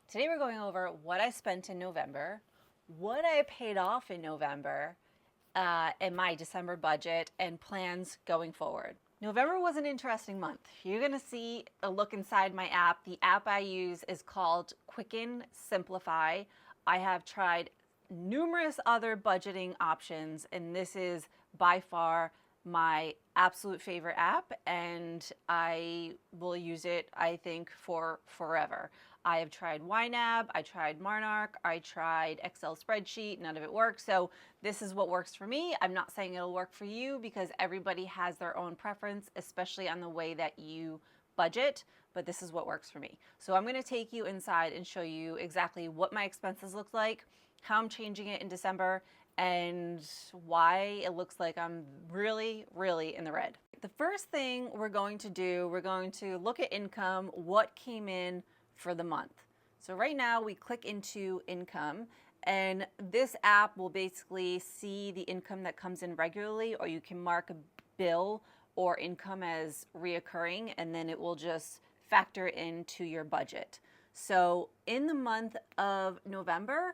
Today we're going over what I spent in November, what I paid off in November, and my December budget and plans going forward. November was an interesting month. You're going to see a look inside my app. The app I use is called Quicken Simplify. I have tried numerous other budgeting options, and this is by far my absolute favorite app, and I will use it, I think, for forever. I have tried YNAB, I tried Monarch, I tried Excel spreadsheet, none of it worked. So this is what works for me. I'm not saying it'll work for you because everybody has their own preference, especially on the way that you budget, but this is what works for me. So I'm gonna take you inside and show you exactly what my expenses look like, how I'm changing it in December, and why it looks like I'm really, really in the red. The first thing we're going to do, we're going to look at income, what came in for the month. So right now we click into income, and this app will basically see the income that comes in regularly, or you can mark a bill or income as reoccurring, and then it will just factor into your budget. So in the month of November,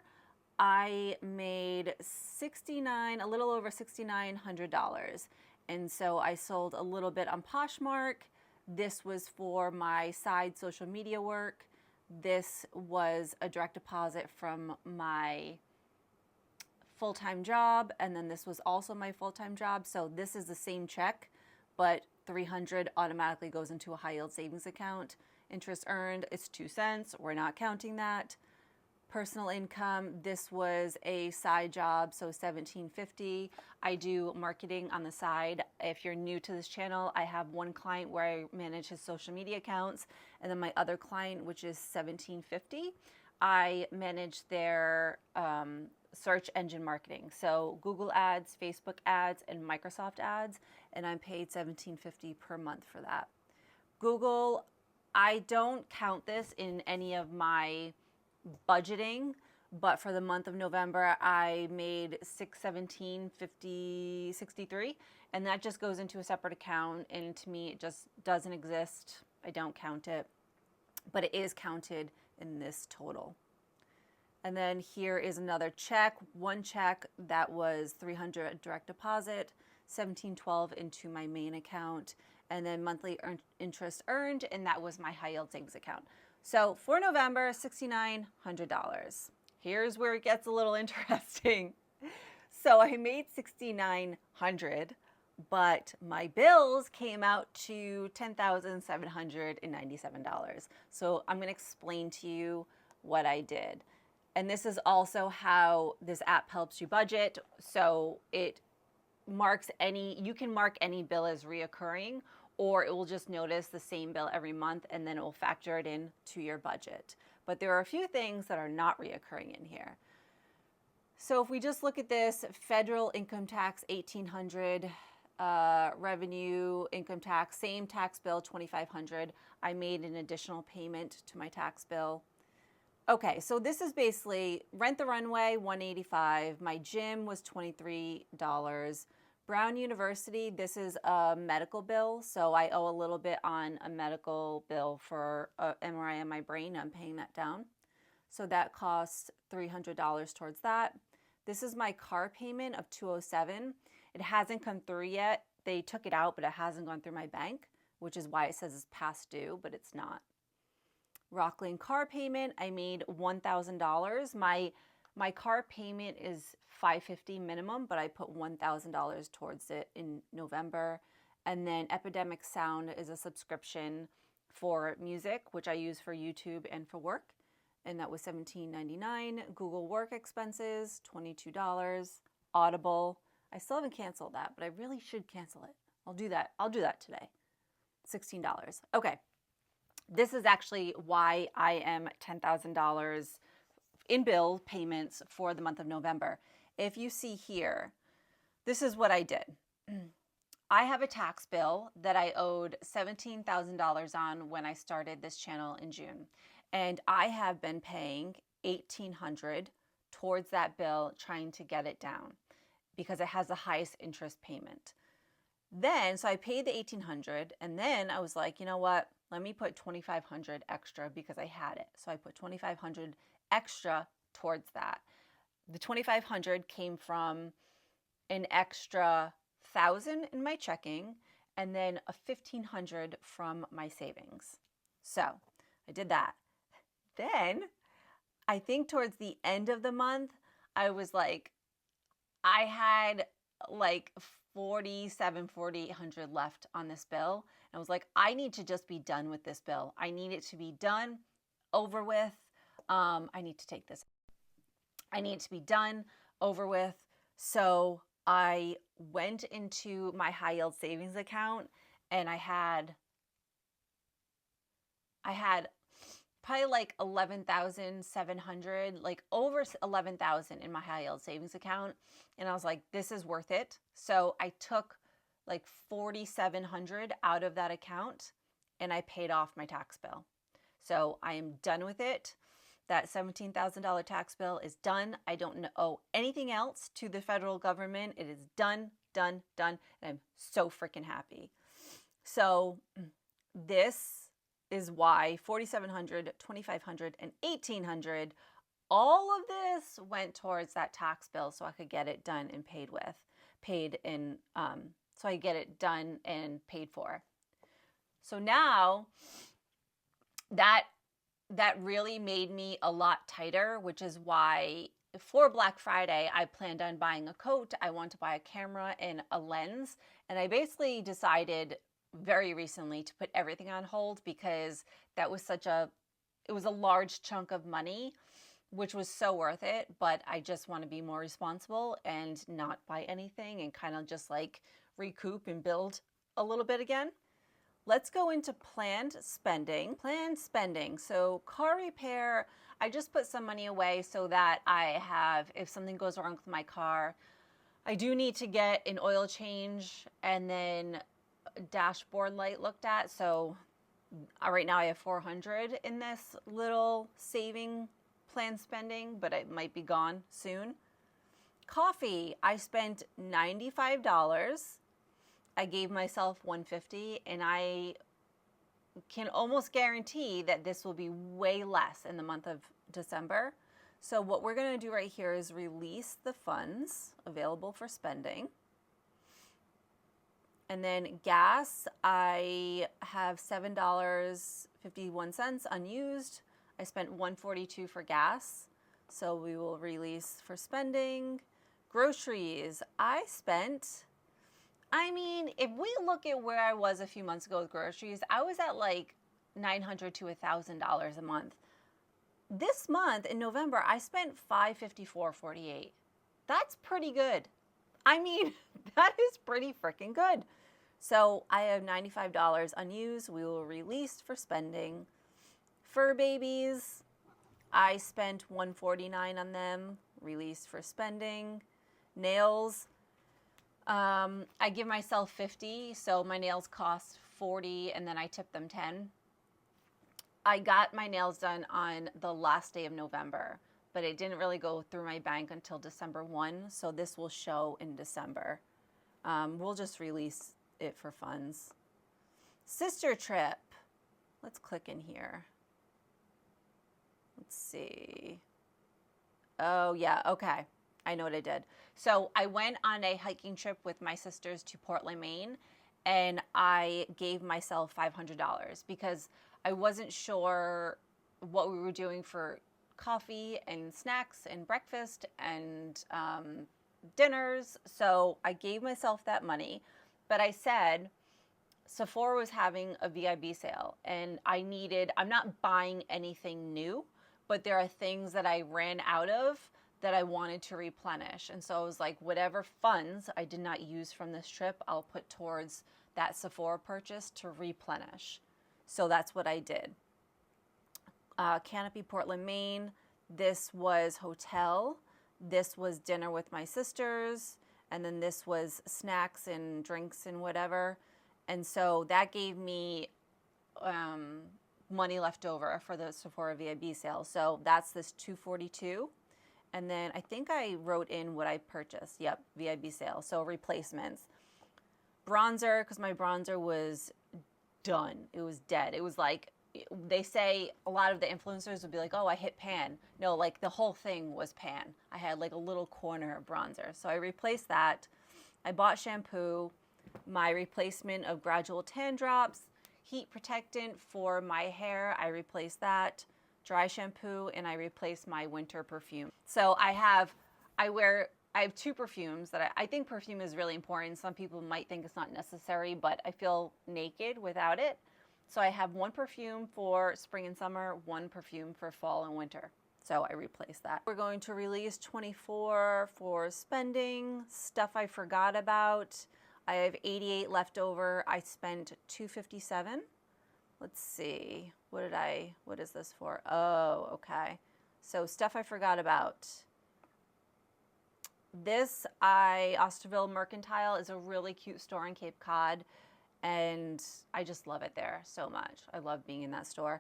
I made a little over $6,900. And so I sold a little bit on Poshmark. This was for my side social media work. This was a direct deposit from my full-time job, and then this was also my full-time job. So this is the same check, but $300 automatically goes into a high-yield savings account. Interest earned, it's 2 cents. We're not counting that. Personal income, this was a side job, so $17.50. I do marketing on the side. If you're new to this channel, I have one client where I manage his social media accounts, and then my other client, which is $17.50, I manage their search engine marketing. So Google ads, Facebook ads, and Microsoft ads, and I'm paid $17.50 per month for that. Google, I don't count this in any of my budgeting, but for the month of November I made $617.63, and that just goes into a separate account, and to me it just doesn't exist. I don't count it, but it is counted in this total. And then here is another check, one check that was $300 direct deposit, $17.12 into my main account, and then monthly interest earned, and that was my high yield savings account. So for November, $6,900. Here's where it gets a little interesting. So I made $6,900, but my bills came out to $10,797. So I'm going to explain to you what I did. And this is also how this app helps you budget. So it marks you can mark any bill as reoccurring, or it will just notice the same bill every month, and then it will factor it in to your budget. But there are a few things that are not reoccurring in here. So if we just look at this, federal income tax, $1,800, revenue income tax, same tax bill, $2,500. I made an additional payment to my tax bill. Okay, so this is basically rent the runway, $185. My gym was $23. Brown University, this is a medical bill, so I owe a little bit on a medical bill for MRI on my brain. I'm paying that down. So that costs $300 towards that. This is my car payment of $207. It hasn't come through yet. They took it out, but it hasn't gone through my bank, which is why it says it's past due, but it's not. Rockland car payment, I made $1,000. My car payment is $550 minimum, but I put $1,000 towards it in November. And then Epidemic Sound is a subscription for music, which I use for YouTube and for work, and that was $17.99. Google work expenses, $22. Audible, I still haven't canceled that, but I really should cancel it. I'll do that today. $16. Okay, this is actually why I am $10,000 in bill payments for the month of November. If you see here, this is what I did. I have a tax bill that I owed $17,000 on when I started this channel in June. And I have been paying $1,800 towards that bill, trying to get it down because it has the highest interest payment. So I paid the $1,800, and then I was like, you know what? let me put 2,500 extra because I had it. So I put 2,500 extra towards that. The 2,500 came from an extra 1,000 in my checking and then a 1,500 from my savings. So I did that. Then I think towards the end of the month, I was like, I had like 4,800 left on this bill. And I was like, I need to just be done with this bill. I need it to be done, over with. I need to take this. I need to be done, over with. So I went into my high yield savings account and I had probably like 11,700, like over 11,000 in my high yield savings account. And I was like, this is worth it. So I took like 4,700 out of that account and I paid off my tax bill. So I am done with it. That $17,000 tax bill is done. I don't owe anything else to the federal government. It is done, done, done. And I'm so freaking happy. So this is why 4,700, 2,500, and 1,800, all of this went towards that tax bill so I could get it done and so I get it done and paid for. So now that really made me a lot tighter, which is why for Black Friday, I planned on buying a coat. I want to buy a camera and a lens. And I basically decided very recently to put everything on hold because that was it was a large chunk of money, which was so worth it. But I just want to be more responsible and not buy anything and kind of just like recoup and build a little bit again. Let's go into planned spending. So car repair, I just put some money away so that I have, if something goes wrong with my car, I do need to get an oil change and then a dashboard light looked at. So right now I have 400 in this little saving planned spending, but it might be gone soon. Coffee, I spent $95. I gave myself $150, and I can almost guarantee that this will be way less in the month of December. So what we're going to do right here is release the funds available for spending. And then gas, I have $7.51 unused. I spent $1.42 for gas, so we will release for spending. Groceries, if we look at where I was a few months ago with groceries, I was at like $900 to $1,000 a month. This month in November, I spent $554.48. That's pretty good. That is pretty freaking good. So I have $95 unused. We will release for spending. Fur babies, I spent $149 on them. Release for spending. Nails, I give myself $50, so my nails cost $40, and then I tip them $10. I got my nails done on the last day of November, but it didn't really go through my bank until December 1, so this will show in December. We'll just release it for funds. Sister trip. Let's click in here. Let's see. Oh, yeah, okay. I know what I did. So I went on a hiking trip with my sisters to Portland, Maine, and I gave myself $500 because I wasn't sure what we were doing for coffee and snacks and breakfast and dinners. So I gave myself that money, but I said Sephora was having a VIB sale and I'm not buying anything new, but there are things that I ran out of that I wanted to replenish. And so I was like, whatever funds I did not use from this trip, I'll put towards that Sephora purchase to replenish. So that's what I did. Canopy, Portland, Maine. This was hotel. This was dinner with my sisters. And then this was snacks and drinks and whatever. And so that gave me money left over for the Sephora VIB sale. So that's this $242. And then I think I wrote in what I purchased. Yep, VIB sale. So replacements. Bronzer, because my bronzer was done. It was dead. It was like, they say a lot of the influencers would be like, oh, I hit pan. No, like the whole thing was pan. I had like a little corner of bronzer. So I replaced that. I bought shampoo, my replacement of gradual tan drops, heat protectant for my hair. I replaced that. Dry shampoo, and I replaced my winter perfume. So I have 2 perfumes that I think perfume is really important. Some people might think it's not necessary, but I feel naked without it. So I have 1 perfume for spring and summer, 1 perfume for fall and winter. So I replaced that. We're going to release 24 for spending, stuff I forgot about. I have 88 left over. I spent $257. Let's see, what is this for? Oh, okay. So stuff I forgot about. This, Osterville Mercantile is a really cute store in Cape Cod, and I just love it there so much. I love being in that store.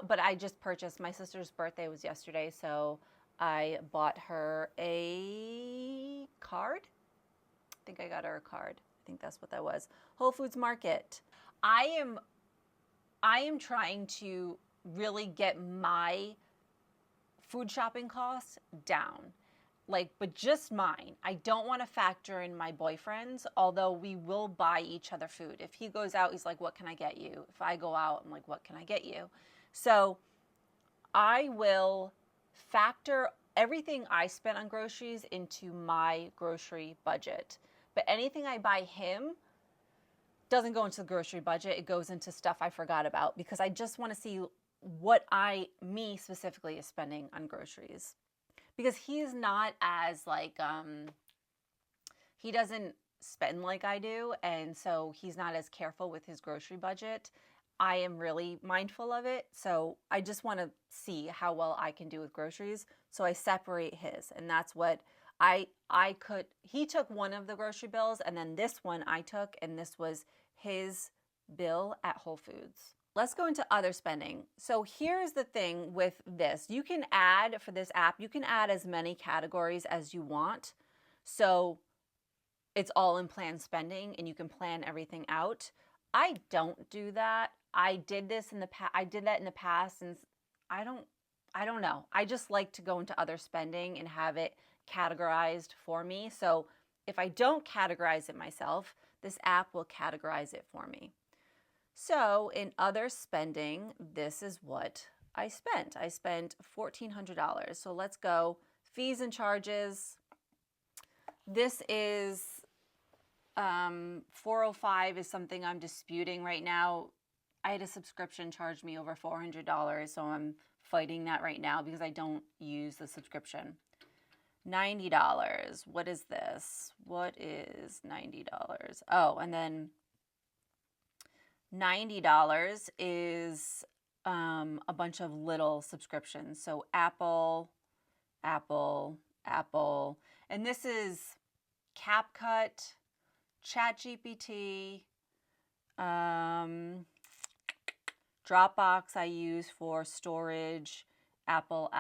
But I just purchased, my sister's birthday was yesterday, so I bought her a card. I think I got her a card. I think that's what that was. Whole Foods Market. I am trying to really get my food shopping costs down. Like, but just mine. I don't want to factor in my boyfriend's, although we will buy each other food. If he goes out, he's like, what can I get you? If I go out, I'm like, what can I get you? So I will factor everything I spent on groceries into my grocery budget. But anything I buy him doesn't go into the grocery budget. It goes into stuff I forgot about, because I just want to see what me specifically is spending on groceries. Because he's not as like, he doesn't spend like I do. And so he's not as careful with his grocery budget. I am really mindful of it. So I just want to see how well I can do with groceries. So I separate his, and that's what he took one of the grocery bills, and then this one I took, and this was his bill at Whole Foods. Let's go into other spending. So here's the thing with this. You can add, for this app, you can add as many categories as you want. So it's all in planned spending, and you can plan everything out. I don't do that. I did this in the past. I did that in the past, and I don't know. I just like to go into other spending and have it categorized for me. So if I don't categorize it myself, this app will categorize it for me. So in other spending, this is what I spent. I spent $1,400. So let's go fees and charges. This is 405 is something I'm disputing right now. I had a subscription charge me over $400, so I'm fighting that right now because I don't use the subscription. $90. What is this? What is $90? Oh, and then $90 is a bunch of little subscriptions. So Apple, and this is CapCut, ChatGPT, Dropbox I use for storage, Apple.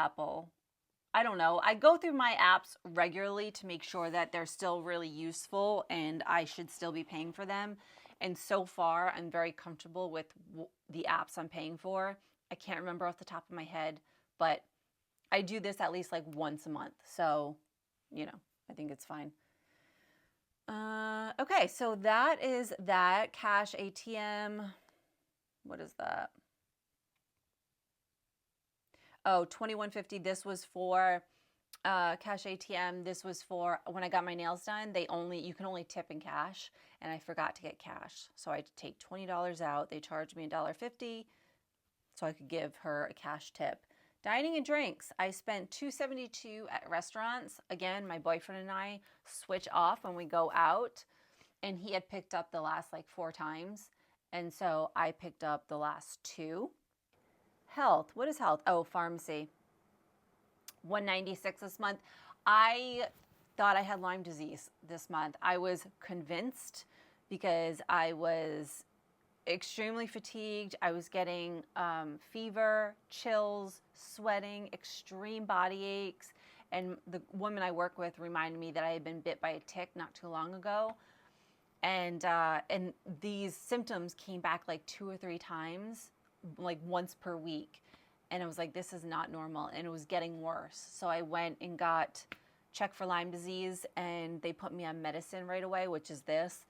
I don't know. I go through my apps regularly to make sure that they're still really useful and I should still be paying for them. And so far, I'm very comfortable with the apps I'm paying for. I can't remember off the top of my head, but I do this at least like once a month. So, you know, I think it's fine. Okay, so that is that. Cash ATM. What is that? Oh, $21.50. This was for cash ATM. This was for when I got my nails done. You can only tip in cash, and I forgot to get cash. So I had to take $20 out. They charged me $1.50 so I could give her a cash tip. Dining and drinks. I spent $2.72 at restaurants. Again, my boyfriend and I switch off when we go out, and he had picked up the last like 4 times. And so I picked up the last 2. Health. What is health? Oh, pharmacy. $196 this month. I thought I had Lyme disease this month. I was convinced because I was extremely fatigued. I was getting fever, chills, sweating, extreme body aches. And the woman I work with reminded me that I had been bit by a tick not too long ago. And these symptoms came back like 2 or 3 times, like once per week. And I was like, this is not normal. And it was getting worse. So I went and got checked for Lyme disease, and they put me on medicine right away, which is this.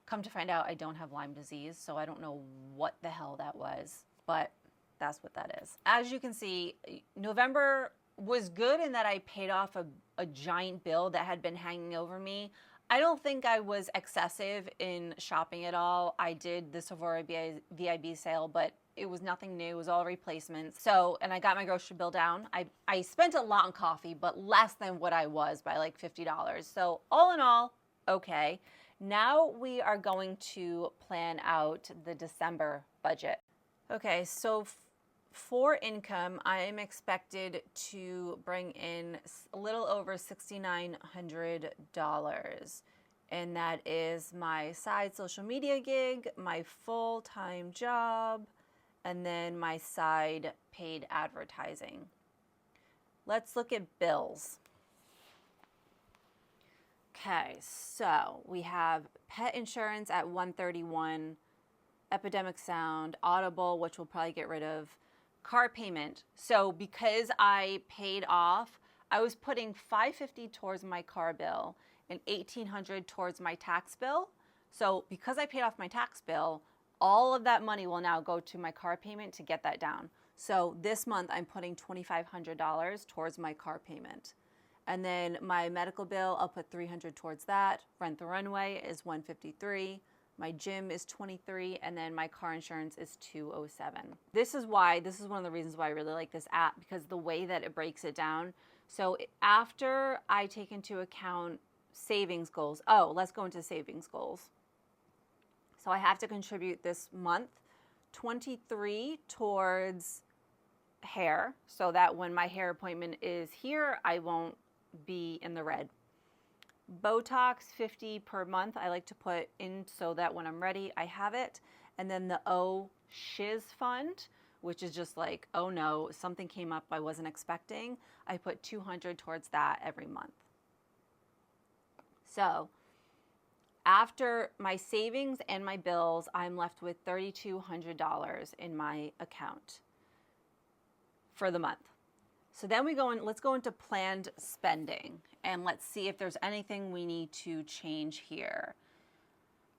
Come to find out, I don't have Lyme disease. So I don't know what the hell that was, but that's what that is. As you can see, November was good in that I paid off a giant bill that had been hanging over me. I don't think I was excessive in shopping at all. I did the Sephora VIB sale, but it was nothing new. It was all replacements. So, and I got my grocery bill down. I spent a lot on coffee, but less than what I was by like $50. So all in all, okay. Now we are going to plan out the December budget. Okay, so for income, I am expected to bring in a little over $6,900. And that is my side social media gig, my full-time job, and then my side paid advertising. Let's look at bills. Okay, so we have pet insurance at $131, Epidemic Sound, Audible, which we'll probably get rid of, car payment. So because I paid off, I was putting $550 towards my car bill and $1,800 towards my tax bill. So because I paid off my tax bill, all of that money will now go to my car payment to get that down. So this month I'm putting $2,500 towards my car payment. And then my medical bill, I'll put $300 towards that. Rent the Runway is $153. My gym is $23, and then my car insurance is $207. This is one of the reasons why I really like this app, because the way that it breaks it down. So after I take into account savings goals, let's go into savings goals. So I have to contribute this month $23 towards hair, so that when my hair appointment is here, I won't be in the red. Botox, $50 per month. I like to put in so that when I'm ready, I have it. And then the Shiz fund, which is just like, oh no, something came up I wasn't expecting. I put $200 towards that every month. So after my savings and my bills, I'm left with $3,200 in my account for the month. So then let's go into planned spending, and let's see if there's anything we need to change here.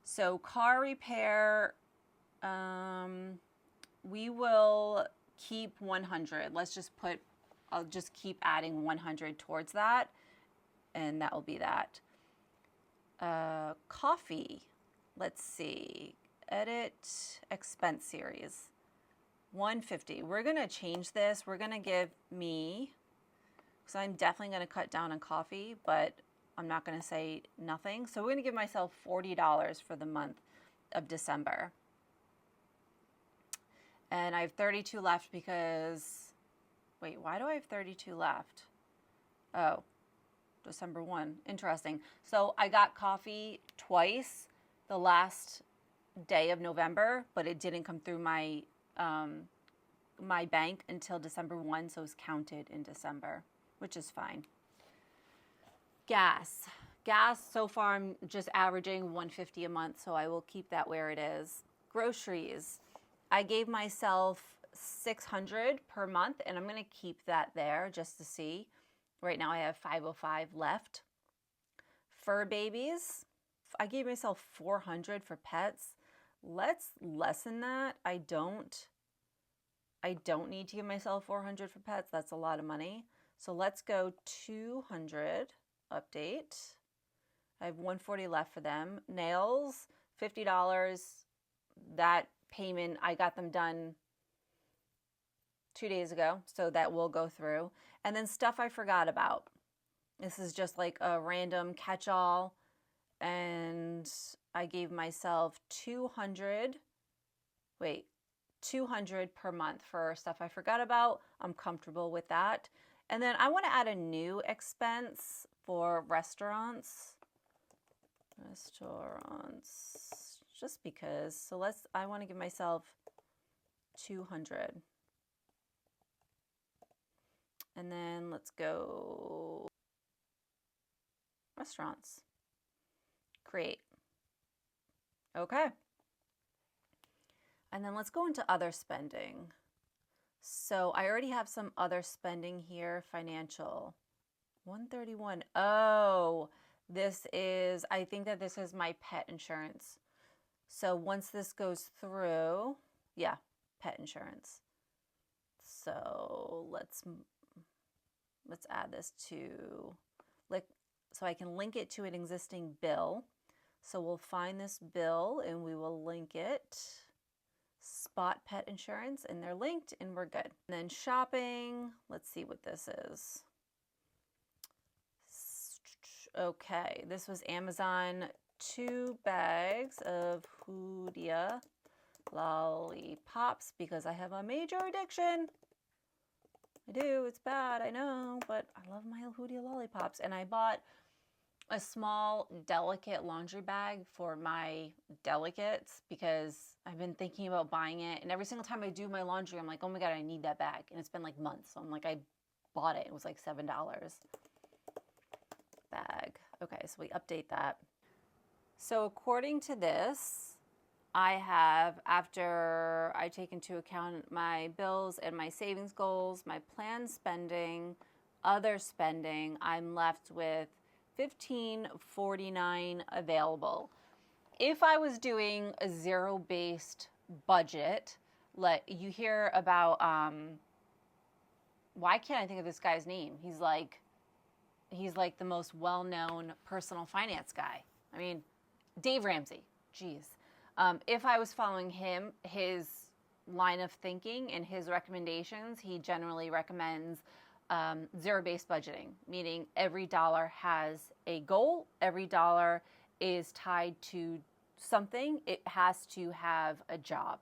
So car repair, we will keep 100. I'll just keep adding 100 towards that, and that will be that. Coffee, let's see, edit expense series. $150. We're going to change this. We're going to give me, because I'm definitely going to cut down on coffee, but I'm not going to say nothing. So we're going to give myself $40 for the month of December. And I have 32 left because, wait, why do I have 32 left? Oh, December 1. Interesting. So I got coffee twice the last day of November, but it didn't come through my bank until December 1, so it's counted in December, which is fine. Gas, so far I'm just averaging $150 a month, so I will keep that where it is. Groceries, I gave myself $600 per month, and I'm going to keep that there just to see. Right now I have $505 left. Fur babies, I gave myself $400 for pets. Let's lessen that. I don't need to give myself $400 for pets. That's a lot of money. So let's go $200, update. I have $140 left for them. Nails, $50. That payment, I got them done 2 days ago, so that will go through. And then stuff I forgot about. This is just like a random catch-all, and I gave myself $200 per month for stuff I forgot about. I'm comfortable with that. And then I want to add a new expense for restaurants. Just because. So I want to give myself $200. And then let's go restaurants. Create. Okay. And then let's go into other spending. So I already have some other spending here, financial. 131. Oh, this is, I think that this is my pet insurance. So once this goes through, yeah, pet insurance. So let's add this to, like, so I can link it to an existing bill. So we'll find this bill and we will link it. Spot pet insurance, and they're linked and we're good. And then shopping, let's see what this is. Okay, this was Amazon, 2 bags of Hoodia lollipops because I have a major addiction. I do, it's bad, I know, but I love my Hoodia lollipops. And I bought a small delicate laundry bag for my delicates because I've been thinking about buying it, and every single time I do my laundry I'm like, oh my god, I need that bag, and it's been like months, so I'm like, I bought it. It was like $7 bag. Okay, so we update that. So according to this, I have, after I take into account my bills and my savings goals, my planned spending, other spending, I'm left with $15.49 available. If I was doing a zero-based budget, you hear about, why can't I think of this guy's name? He's like the most well-known personal finance guy. I mean, Dave Ramsey. Jeez. If I was following him, his line of thinking and his recommendations, he generally recommends zero-based budgeting, meaning every dollar has a goal, every dollar is tied to something, it has to have a job.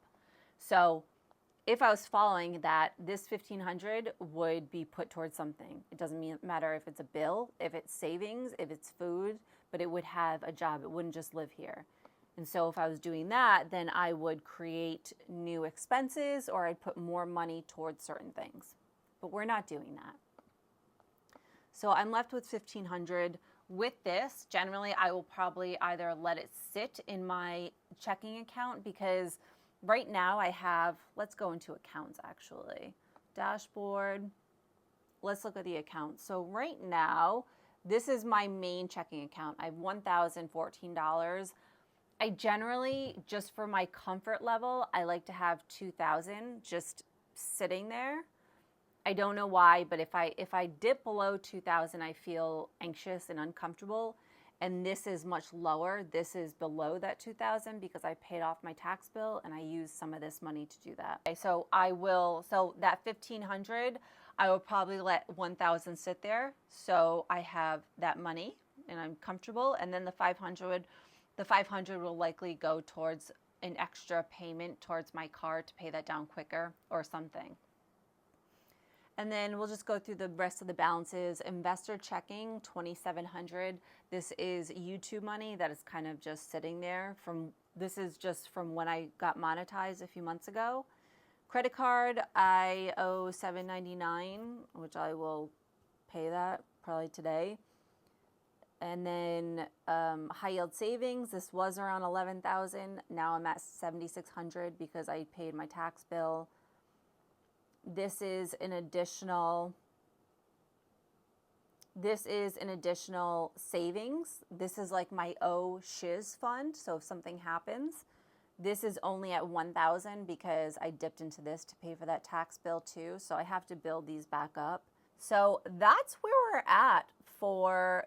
So if I was following that, this $1,500 would be put towards something. It doesn't matter if it's a bill, if it's savings, if it's food, but it would have a job. It wouldn't just live here. And so if I was doing that, then I would create new expenses or I'd put more money towards certain things. But we're not doing that. So I'm left with $1,500. With this, generally I will probably either let it sit in my checking account, because right now I have, let's go into accounts actually. Dashboard, let's look at the account. So right now, this is my main checking account. I have $1,014. I generally, just for my comfort level, I like to have $2,000 just sitting there. I don't know why, but if I dip below 2,000, I feel anxious and uncomfortable. And this is much lower. This is below that 2,000 because I paid off my tax bill and I used some of this money to do that. Okay, so so that 1,500, I will probably let 1,000 sit there. So I have that money and I'm comfortable. And then the 500 will likely go towards an extra payment towards my car to pay that down quicker or something. And then we'll just go through the rest of the balances. Investor checking, $2,700. This is YouTube money that is kind of just sitting there. This is just from when I got monetized a few months ago. Credit card, I owe $7.99, which I will pay that probably today. And then high yield savings, this was around $11,000. Now I'm at $7,600 because I paid my tax bill. This is an additional savings. This is like my shiz fund. So if something happens, this is only at $1,000 because I dipped into this to pay for that tax bill too. So I have to build these back up. So that's where we're at for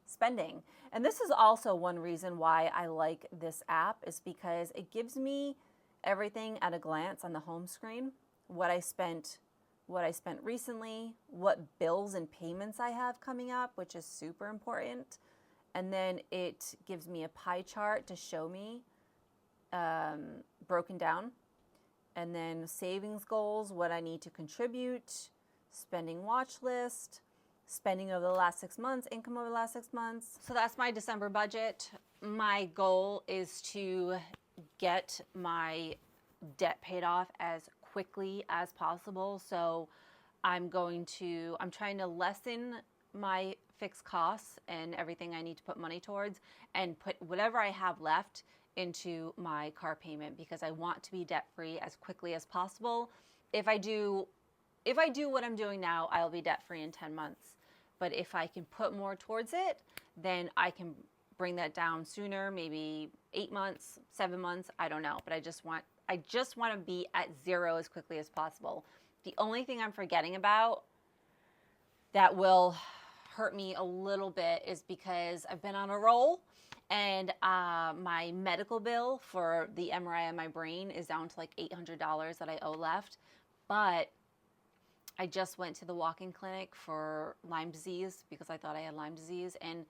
spending. And this is also one reason why I like this app, is because it gives me everything at a glance on the home screen. What I spent recently, what bills and payments I have coming up, which is super important. And then it gives me a pie chart to show me broken down. And then savings goals, what I need to contribute, spending watch list, spending over the last 6 months, income over the last 6 months. So that's my December budget. My goal is to get my debt paid off as quickly as possible. So I'm trying to lessen my fixed costs and everything I need to put money towards and put whatever I have left into my car payment, because I want to be debt free as quickly as possible. If I do what I'm doing now, I'll be debt free in 10 months. But if I can put more towards it, then I can bring that down sooner, maybe 8 months, 7 months, I don't know. But I just want to be at zero as quickly as possible. The only thing I'm forgetting about that will hurt me a little bit is because I've been on a roll, and my medical bill for the MRI on my brain is down to like $800 that I owe left. But I just went to the walk-in clinic for Lyme disease because I thought I had Lyme disease, and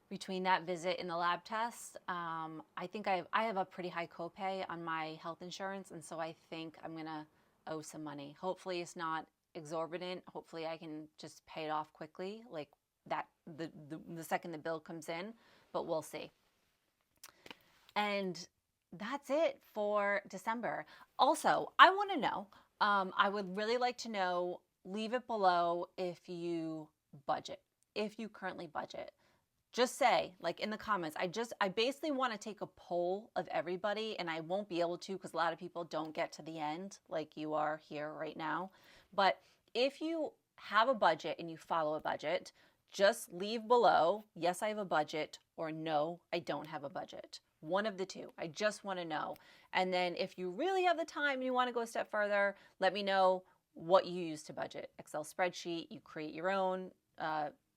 between that visit and the lab test, I think I have a pretty high copay on my health insurance, and so I think I'm gonna owe some money. Hopefully it's not exorbitant. Hopefully I can just pay it off quickly, like that the second the bill comes in, but we'll see. And that's it for December. Also, I want to know, I would really like to know, leave it below if you budget, if you currently budget. Just say, like in the comments, I basically want to take a poll of everybody, and I won't be able to because a lot of people don't get to the end like you are here right now. But if you have a budget and you follow a budget, just leave below, yes, I have a budget, or no, I don't have a budget. One of the two. I just want to know. And then if you really have the time and you want to go a step further, let me know what you use to budget. Excel spreadsheet, you create your own,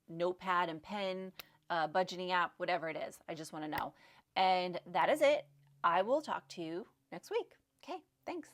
notepad and pen, budgeting app, whatever it is. I just want to know. And that is it. I will talk to you next week. Okay, thanks.